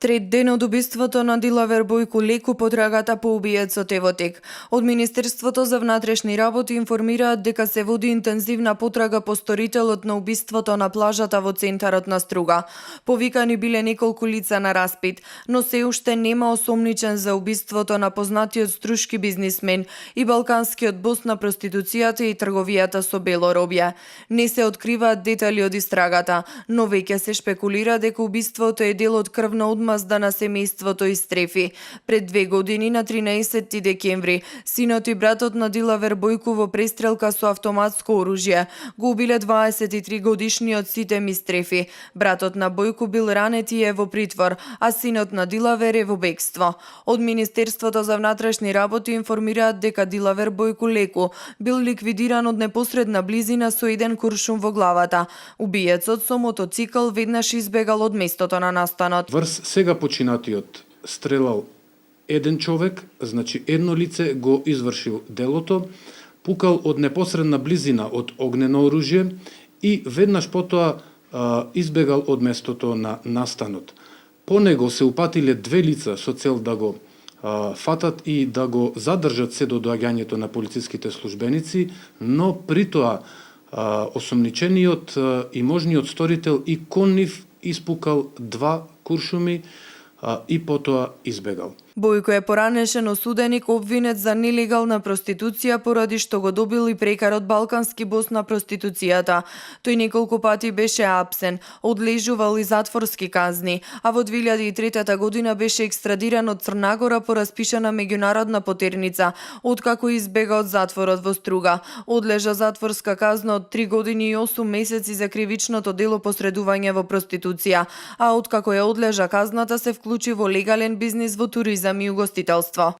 Трет ден од убиството на Дилавер Бојко Леку потрагата по убиецот е во тек. Од Министерството за внатрешни работи информираат дека се води интензивна потрага по сторителот на убиството на плажата во центарот на Струга. Повикани биле неколку лица на распит, но се уште нема осомничен за убиството на познатиот струшки бизнисмен и балканскиот бос на проституцијата и трговијата со бело робје. Не се откриваат детали од истрагата, но веќе се шпекулира дека убиството е дел од крвна одмазда на семејството Истрефи. Пред 2 години на 13 декември, синот и братот на Дилавер Бојко во престрелка со автоматско оружје го убиле 23 годишниот Ситем Истрефи. Братот на Бојко бил ранет и е во притвор, а синот на Дилавер е во бегство. Од Министерството за внатрешни работи информираат дека Дилавер Бојко Леку бил ликвидиран од непосредна близина со еден куршум во главата. Убиецот со мотоцикл веднаш избегал од местото на настанот. Врз сега починатиот стрелал еден човек, значи едно лице го извршил делото, пукал од непосредна близина од огнено оружје и веднаш потоа избегал од местото на настанот. По него се упатиле 2 лица со цел да го фатат и да го задржат се до доаѓањето на полициските службеници, но при тоа осомничениот и можниот сторител и кон нив испукал 2 куршуми и потоа избегал. Бојко е поранешен осуденик обвинет за нелегална проституција поради што го добил и прекарот балкански бос на проституцијата. Тој неколку пати беше апсен, одлежувал и затворски казни, а во 2003 година беше екстрадиран од Црна Гора по распишана меѓународна потерница, откако избега од затворот во Струга. Одлежа затворска казна од 3 години и 8 месеци за кривичното дело посредување во проституција, а откако ја одлежа казната се вклучи во легален бизнис во туризам и угостителство.